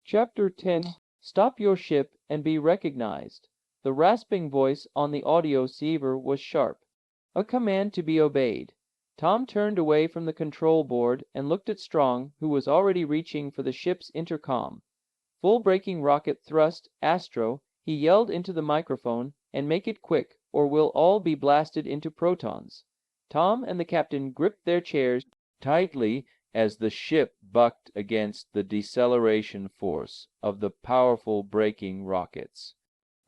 Chapter 10. Stop your ship and be recognized. The rasping voice on the audioceiver was sharp. A command to be obeyed. Tom turned away from the control board and looked at Strong, who was already reaching for the ship's intercom. Full braking rocket thrust, Astro, he yelled into the microphone, and make it quick, or we'll all be blasted into protons. Tom and the captain gripped their chairs tightly as the ship bucked against the deceleration force of the powerful braking rockets.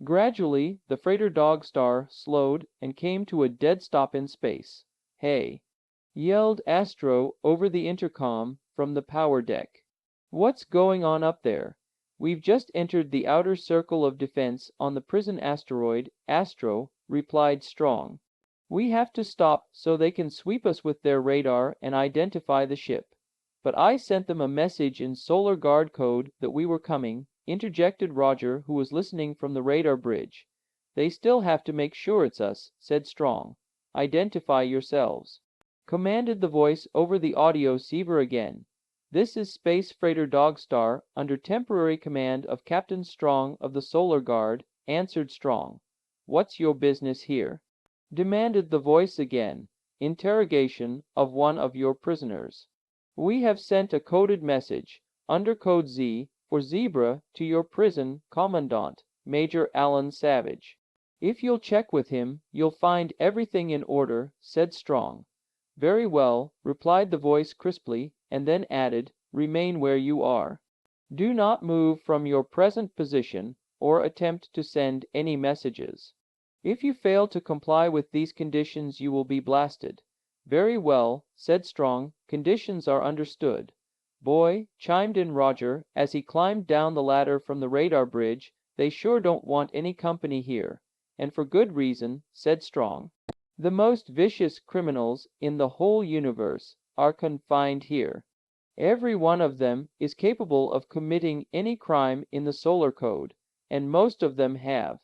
Gradually, the freighter Dog Star slowed and came to a dead stop in space. "Hey!" yelled Astro over the intercom from the power deck. "What's going on up there? We've just entered the outer circle of defense on the prison asteroid, Astro," replied Strong. "We have to stop so they can sweep us with their radar and identify the ship." "But I sent them a message in Solar Guard code that we were coming," interjected Roger, who was listening from the radar bridge. "They still have to make sure it's us," said Strong. "Identify yourselves," commanded the voice over the audioceiver again. "This is Space Freighter Dog Star, under temporary command of Captain Strong of the Solar Guard," answered Strong. "What's your business here?" demanded the voice again. "Interrogation of one of your prisoners. We have sent a coded message, under code Z, for Zebra to your prison commandant, Major Alan Savage. If you'll check with him, you'll find everything in order," said Strong. "Very well," replied the voice crisply, and then added, "Remain where you are. Do not move from your present position, or attempt to send any messages. If you fail to comply with these conditions, you will be blasted." "Very well," said Strong. "Conditions are understood." "Boy," chimed in Roger, as he climbed down the ladder from the radar bridge, "they sure don't want any company here." "And for good reason," said Strong. "The most vicious criminals in the whole universe are confined here. Every one of them is capable of committing any crime in the solar code, and most of them have.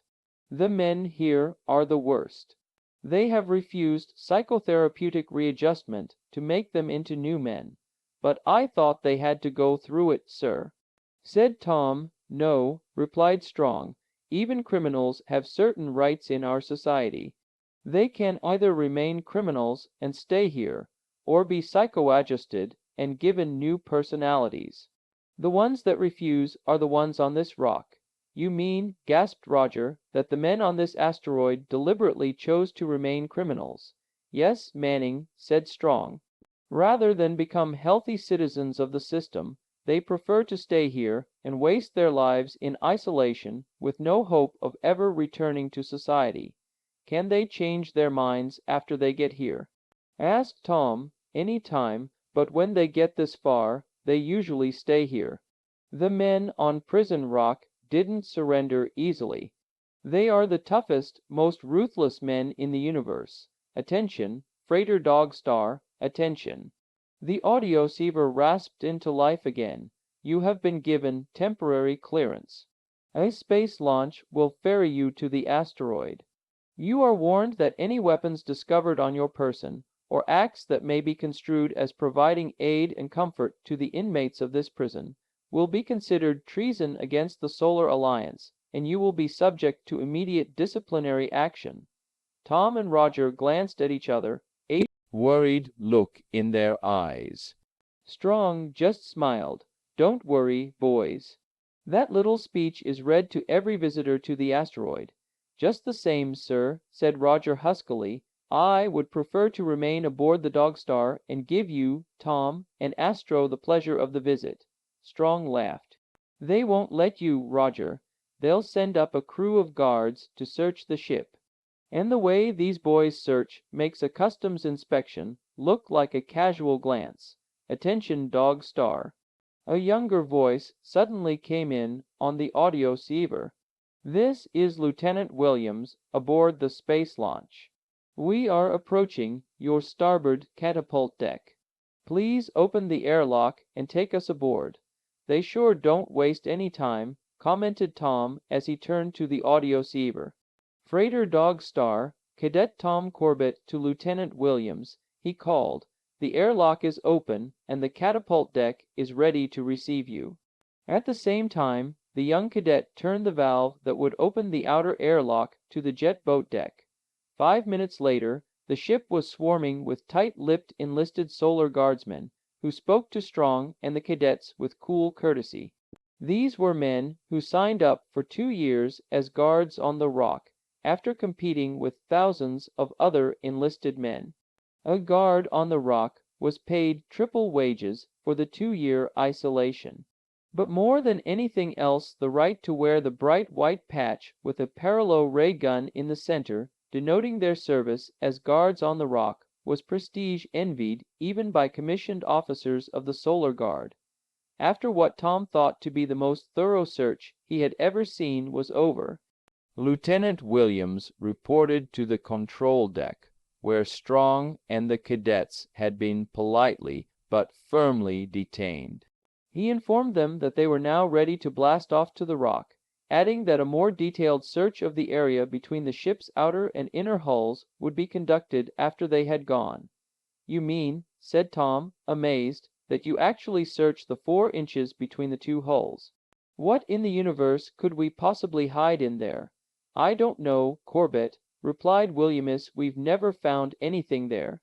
The men here are the worst. They have refused psychotherapeutic readjustment to make them into new men. But I thought they had to go through it, sir," said Tom. "No," replied Strong. "Even criminals have certain rights in our society. They can either remain criminals and stay here, or be psychoadjusted and given new personalities. The ones that refuse are the ones on this rock." "You mean," gasped Roger, "that the men on this asteroid deliberately chose to remain criminals?" "Yes, Manning," said Strong. "Rather than become healthy citizens of the system, they prefer to stay here and waste their lives in isolation with no hope of ever returning to society." "Can they change their minds after they get here?" asked Tom. "Any time, but when they get this far, they usually stay here. The men on Prison Rock didn't surrender easily. They are the toughest, most ruthless men in the universe. Attention, Freighter Dog Star, attention." The audioceiver rasped into life again. "You have been given temporary clearance. A space launch will ferry you to the asteroid. You are warned that any weapons discovered on your person, or acts that may be construed as providing aid and comfort to the inmates of this prison, will be considered treason against the Solar Alliance, and you will be subject to immediate disciplinary action." Tom and Roger glanced at each other, a worried look in their eyes. Strong just smiled. "Don't worry, boys. That little speech is read to every visitor to the asteroid." "Just the same, sir," said Roger huskily, "I would prefer to remain aboard the Dog Star and give you, Tom, and Astro the pleasure of the visit." Strong laughed. "They won't let you, Roger. They'll send up a crew of guards to search the ship. And the way these boys search makes a customs inspection look like a casual glance. Attention, Dog Star." A younger voice suddenly came in on the audioceiver. "This is Lieutenant Williams aboard the space launch. We are approaching your starboard catapult deck. Please open the airlock and take us aboard." "They sure don't waste any time," commented Tom as he turned to the audioceiver. "Freighter Dog Star, Cadet Tom Corbett to Lieutenant Williams," he called. "The airlock is open, and the catapult deck is ready to receive you." At the same time, the young cadet turned the valve that would open the outer airlock to the jet boat deck. 5 minutes later, the ship was swarming with tight-lipped enlisted Solar Guardsmen, who spoke to Strong and the cadets with cool courtesy. These were men who signed up for 2 years as guards on the Rock, after competing with thousands of other enlisted men. A guard on the Rock was paid triple wages for the 2-year isolation. But more than anything else, the right to wear the bright white patch with a paralo ray gun in the center, denoting their service as guards on the Rock, was prestige envied even by commissioned officers of the Solar Guard. After what Tom thought to be the most thorough search he had ever seen was over, Lieutenant Williams reported to the control deck, where Strong and the cadets had been politely but firmly detained. He informed them that they were now ready to blast off to the Rock, adding that a more detailed search of the area between the ship's outer and inner hulls would be conducted after they had gone. "You mean," said Tom, amazed, "that you actually searched the 4 inches between the 2 hulls. What in the universe could we possibly hide in there?" "I don't know, Corbett," replied Williams. "We've never found anything there."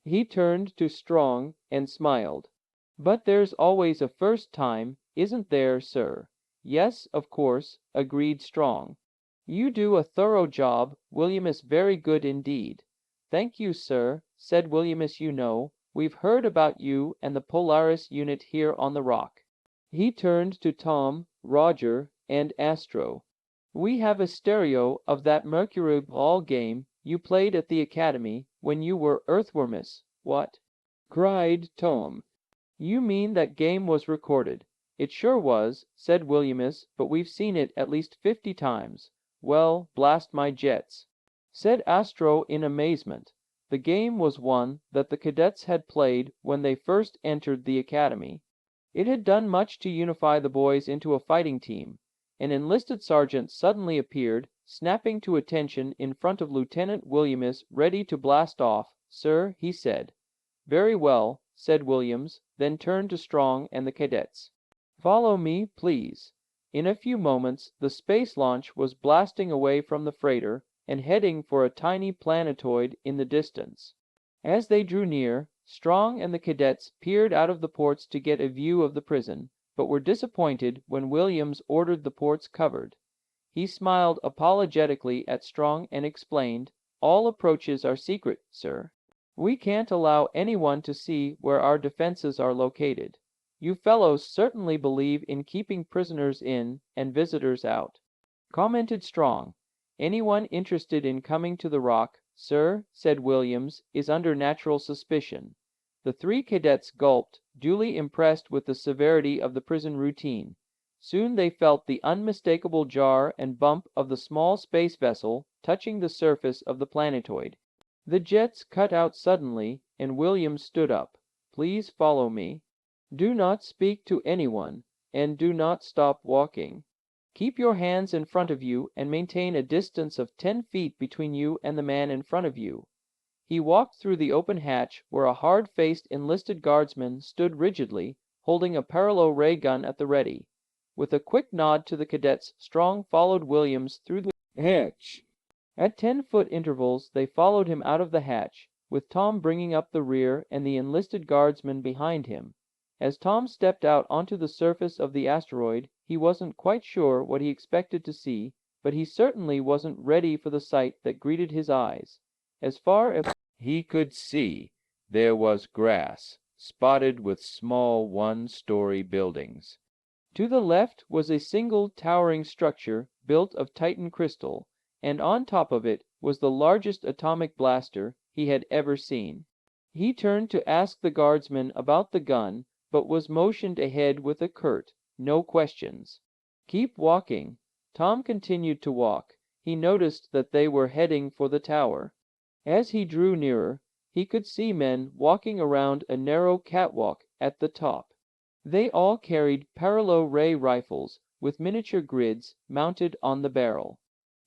He turned to Strong and smiled. "But there's always a first time, isn't there, sir?" "Yes, of course," agreed Strong. "You do a thorough job, Williams, very good indeed." "Thank you, sir," said Williams. "You know, we've heard about you and the Polaris unit here on the Rock." He turned to Tom, Roger, and Astro. "We have a stereo of that Mercury ball game you played at the Academy when you were Earthwormers." "What?" cried Tom. "You mean that game was recorded?" "It sure was," said Williams, "but we've seen it at least 50 times. "Well, blast my jets," said Astro in amazement. The game was one that the cadets had played when they first entered the Academy. It had done much to unify the boys into a fighting team. An enlisted sergeant suddenly appeared, snapping to attention in front of Lieutenant Williams, ready to blast off. "Sir," he said. "Very well," said Williams, then turned to Strong and the cadets. "Follow me, please." In a few moments the space launch was blasting away from the freighter and heading for a tiny planetoid in the distance. As they drew near, Strong and the cadets peered out of the ports to get a view of the prison, but were disappointed when Williams ordered the ports covered. He smiled apologetically at Strong and explained, "All approaches are secret, sir. We can't allow anyone to see where our defenses are located. You fellows certainly believe in keeping prisoners in and visitors out," commented Strong. "Anyone interested in coming to the Rock, sir," said Williams, "is under natural suspicion." The 3 cadets gulped, duly impressed with the severity of the prison routine. Soon they felt the unmistakable jar and bump of the small space vessel touching the surface of the planetoid. The jets cut out suddenly, and Williams stood up. "Please follow me. Do not speak to anyone, and do not stop walking. Keep your hands in front of you and maintain a distance of 10 feet between you and the man in front of you." He walked through the open hatch, where a hard-faced enlisted guardsman stood rigidly, holding a paralo ray gun at the ready. With a quick nod to the cadets, Strong followed Williams through the hatch. At 10-foot intervals they followed him out of the hatch, with Tom bringing up the rear and the enlisted guardsman behind him. As Tom stepped out onto the surface of the asteroid, he wasn't quite sure what he expected to see, but he certainly wasn't ready for the sight that greeted his eyes. As far as he could see, there was grass, spotted with small one-story buildings. To the left was a single towering structure built of Titan crystal, and on top of it was the largest atomic blaster he had ever seen. He turned to ask the guardsman about the gun, but was motioned ahead with a curt, "No questions." "Keep walking." Tom continued to walk. He noticed that they were heading for the tower. As he drew nearer, he could see men walking around a narrow catwalk at the top. They all carried paralo ray rifles with miniature grids mounted on the barrel.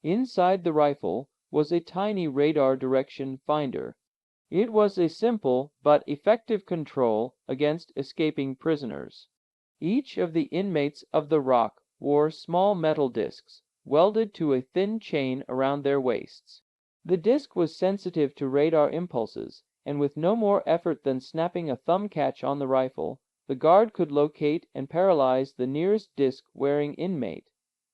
Inside the rifle was a tiny radar direction finder. It was a simple but effective control against escaping prisoners. Each of the inmates of the Rock wore small metal discs, welded to a thin chain around their waists. The disc was sensitive to radar impulses, and with no more effort than snapping a thumb catch on the rifle, the guard could locate and paralyze the nearest disc-wearing inmate.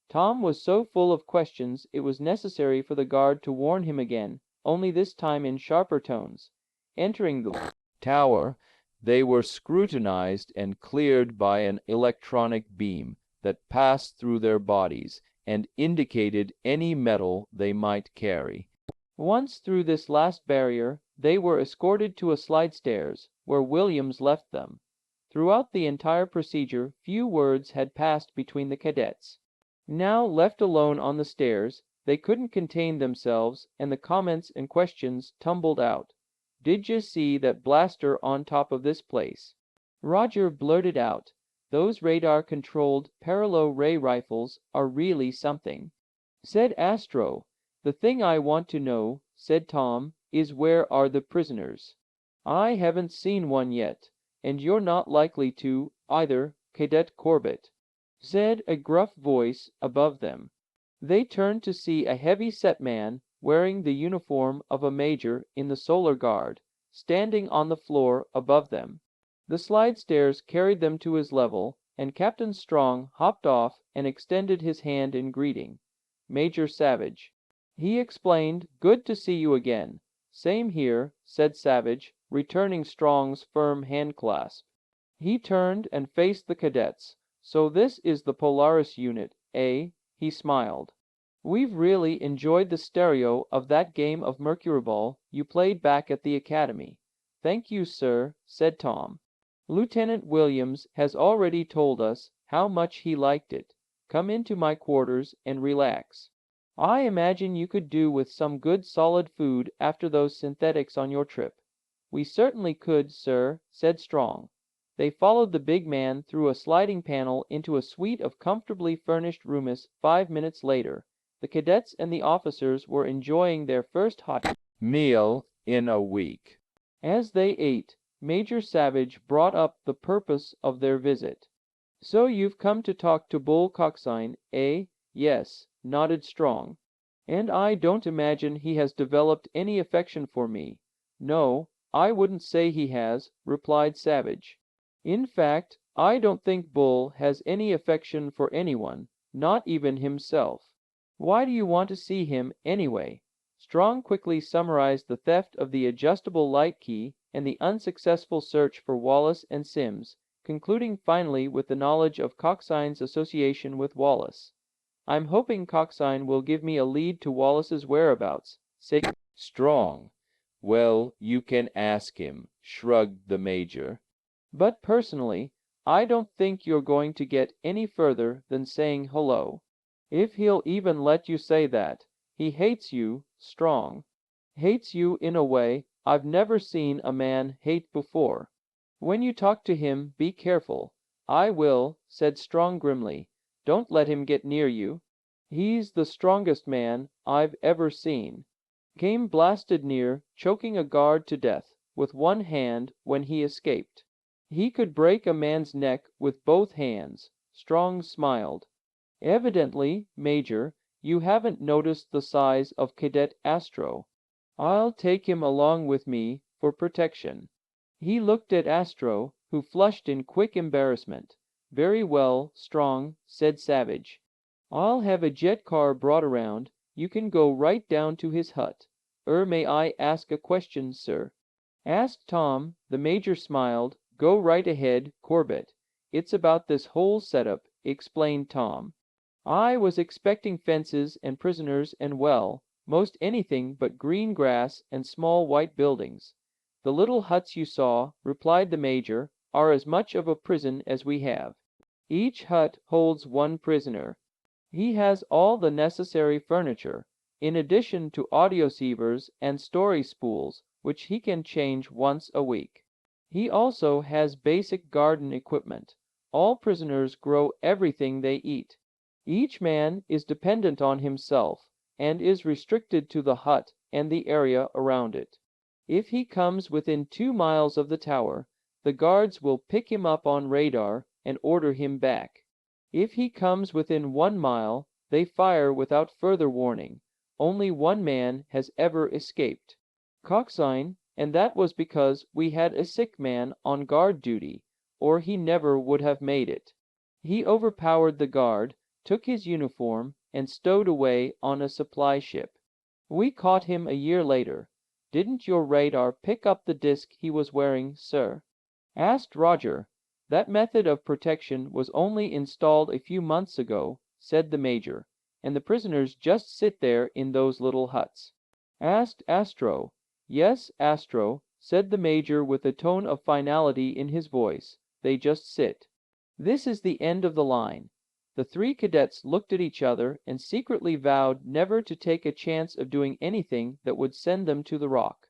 Tom was so full of questions it was necessary for the guard to warn him again, only this time in sharper tones. Entering the tower, they were scrutinized and cleared by an electronic beam that passed through their bodies and indicated any metal they might carry. Once through this last barrier, they were escorted to a slidestairs, where Williams left them. Throughout the entire procedure, few words had passed between the cadets. Now, left alone on the stairs, they couldn't contain themselves, and the comments and questions tumbled out. "Did you see that blaster on top of this place?" Roger blurted out, "Those radar-controlled paralo ray rifles are really something." Said Astro, "The thing I want to know," said Tom, "is where are the prisoners?" "I haven't seen one yet, and you're not likely to, either, Cadet Corbett," said a gruff voice above them. They turned to see a heavy-set man, wearing the uniform of a major in the Solar Guard, standing on the floor above them. The slidestairs carried them to his level, and Captain Strong hopped off and extended his hand in greeting. "Major Savage." He explained, "Good to see you again." "Same here," said Savage, returning Strong's firm handclasp. He turned and faced the cadets. "So this is the Polaris unit, eh?" He smiled. "We've really enjoyed the stereo of that game of mercuryball you played back at the academy." "Thank you, sir," said Tom. "Lieutenant Williams has already told us how much he liked it. Come into my quarters and relax. I imagine you could do with some good solid food after those synthetics on your trip." "We certainly could, sir," said Strong. They followed the big man through a sliding panel into a suite of comfortably furnished rooms. 5 minutes later, the cadets and the officers were enjoying their first hot meal in a week. As they ate, Major Savage brought up the purpose of their visit. "So you've come to talk to Bull Coxine, eh?" "Yes," nodded Strong. "And I don't imagine he has developed any affection for me." "No, I wouldn't say he has," replied Savage. "In fact, I don't think Bull has any affection for anyone, not even himself. Why do you want to see him, anyway?" Strong quickly summarized the theft of the adjustable light key and the unsuccessful search for Wallace and Sims, concluding finally with the knowledge of Coxine's association with Wallace. "I'm hoping Coxine will give me a lead to Wallace's whereabouts," said Strong. "Well, you can ask him," shrugged the major. "But personally, I don't think you're going to get any further than saying hello. If he'll even let you say that. He hates you, Strong. Hates you in a way I've never seen a man hate before. When you talk to him, be careful." "I will," said Strong grimly. "Don't let him get near you. He's the strongest man I've ever seen. Came blasted near choking a guard to death with one hand when he escaped. He could break a man's neck with both hands." Strong smiled. "Evidently, Major, you haven't noticed the size of Cadet Astro. I'll take him along with me for protection." He looked at Astro, who flushed in quick embarrassment. "Very well, Strong," said Savage. "I'll have a jet car brought around. You can go right down to his hut. May I ask a question, sir?" "Ask Tom." The major smiled. "Go right ahead, Corbett. It's about this whole setup," explained Tom. "I was expecting fences and prisoners and, well, most anything but green grass and small white buildings." "The little huts you saw," replied the major, "are as much of a prison as we have. Each hut holds one prisoner. He has all the necessary furniture, in addition to audioceiver and story spools, which he can change once a week. He also has basic garden equipment. All prisoners grow everything they eat. Each man is dependent on himself, and is restricted to the hut and the area around it. If he comes within 2 miles of the tower, the guards will pick him up on radar and order him back. If he comes within 1 mile, they fire without further warning. Only one man has ever escaped, Coxine, and that was because we had a sick man on guard duty, or he never would have made it. He overpowered the guard, took his uniform, and stowed away on a supply ship. We caught him a year later. Didn't your radar pick up the disc he was wearing, sir?" asked Roger. "That method of protection was only installed a few months ago," said the major, "and the prisoners just sit there in those little huts." Asked Astro. "Yes, Astro," said the major with a tone of finality in his voice. "They just sit." This is the end of the line. The three cadets looked at each other and secretly vowed never to take a chance of doing anything that would send them to the Rock.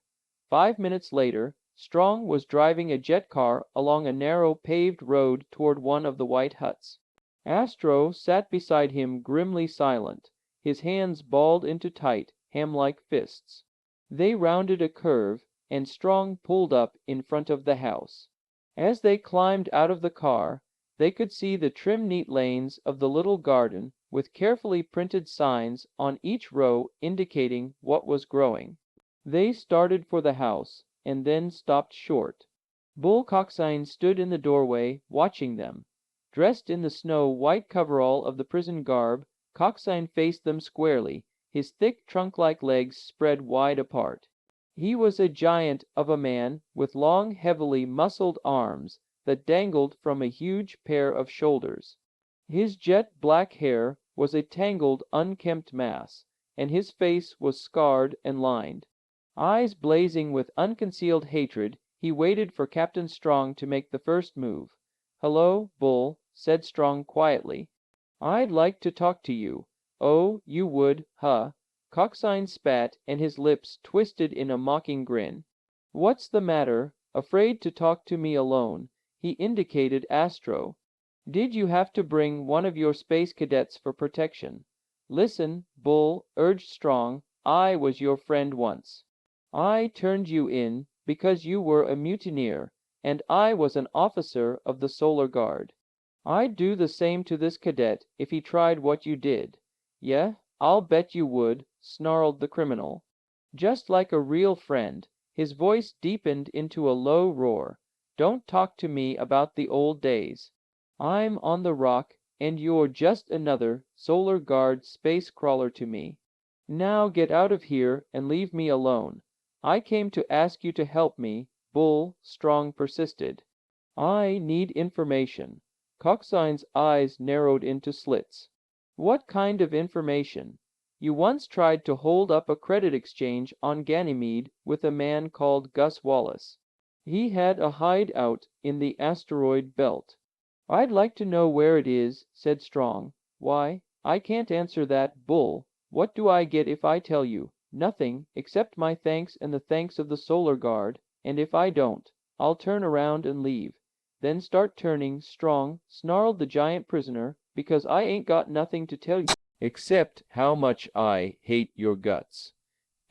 5 minutes later, Strong was driving a jet car along a narrow paved road toward one of the white huts. Astro sat beside him grimly silent, his hands balled into tight, ham-like fists. They rounded a curve, and Strong pulled up in front of the house. As they climbed out of the car, they could see the trim neat lanes of the little garden, with carefully printed signs on each row indicating what was growing. They started for the house, and then stopped short. Bull Coxine stood in the doorway, watching them. Dressed in the snow-white coverall of the prison garb, Coxine faced them squarely, his thick trunk-like legs spread wide apart. He was a giant of a man with long, heavily muscled arms that dangled from a huge pair of shoulders. His jet black hair was a tangled, unkempt mass, and his face was scarred and lined. Eyes blazing with unconcealed hatred, he waited for Captain Strong to make the first move. "Hello, Bull," said Strong quietly. "I'd like to talk to you." "Oh, you would, huh?" Coxine spat, and his lips twisted in a mocking grin. "What's the matter? Afraid to talk to me alone?" He indicated Astro. "Did you have to bring one of your space cadets for protection?" "Listen, Bull," urged Strong, "I was your friend once. I turned you in because you were a mutineer, and I was an officer of the Solar Guard. I'd do the same to this cadet if he tried what you did." "Yeah, I'll bet you would," snarled the criminal. Just like a real friend, his voice deepened into a low roar. "Don't talk to me about the old days. I'm on the Rock, and you're just another Solar Guard space crawler to me. Now get out of here and leave me alone. I came to ask you to help me," Bull Strong persisted. "I need information." Coxine's eyes narrowed into slits. "What kind of information?" "You once tried to hold up a credit exchange on Ganymede with a man called Gus Wallace. He had a hideout in the asteroid belt." "I'd like to know where it is," said Strong. "Why, I can't answer that, Bull. What do I get if I tell you? Nothing, except my thanks and the thanks of the Solar Guard, and if I don't, I'll turn around and leave." "Then start turning, Strong," snarled the giant prisoner, "because I ain't got nothing to tell you except how much I hate your guts."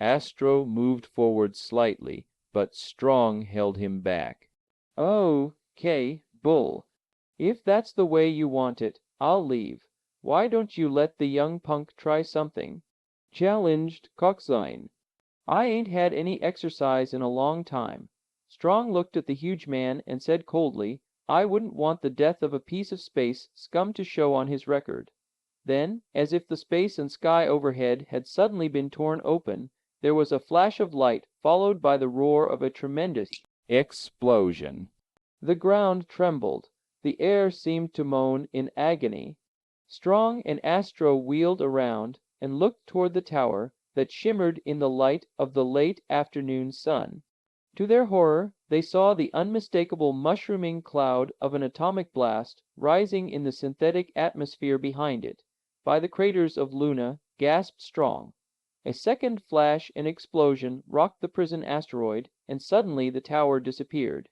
Astro moved forward slightly, but Strong held him back. "Oh, 'kay, Bull. If that's the way you want it, I'll leave. Why don't you let the young punk try something?" challenged Coxine. "I ain't had any exercise in a long time." Strong looked at the huge man and said coldly, "I wouldn't want the death of a piece of space scum to show on his record." Then, as if the space and sky overhead had suddenly been torn open, there was a flash of light followed by the roar of a tremendous explosion. The ground trembled. The air seemed to moan in agony. Strong and Astro wheeled around and looked toward the tower that shimmered in the light of the late afternoon sun. To their horror, they saw the unmistakable mushrooming cloud of an atomic blast rising in the synthetic atmosphere behind it. "By the craters of Luna," gasped Strong. A second flash and explosion rocked the prison asteroid, and suddenly the tower disappeared.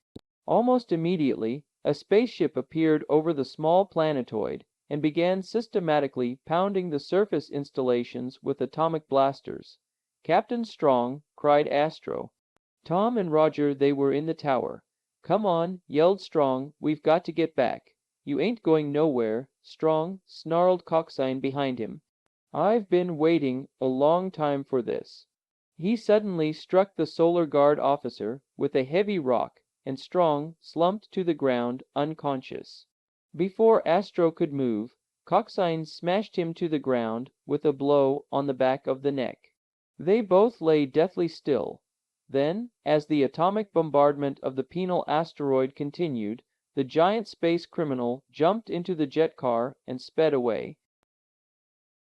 Almost immediately, a spaceship appeared over the small planetoid and began systematically pounding the surface installations with atomic blasters. "Captain Strong," cried Astro. Tom and Roger, they were in the tower. "Come on," yelled Strong, "we've got to get back. "You ain't going nowhere," Strong snarled coxswain behind him. "I've been waiting a long time for this." He suddenly struck the Solar Guard officer with a heavy rock, and Strong slumped to the ground unconscious. Before Astro could move, coxswain smashed him to the ground with a blow on the back of the neck. They both lay deathly still. Then, as the atomic bombardment of the penal asteroid continued, the giant space criminal jumped into the jet car and sped away,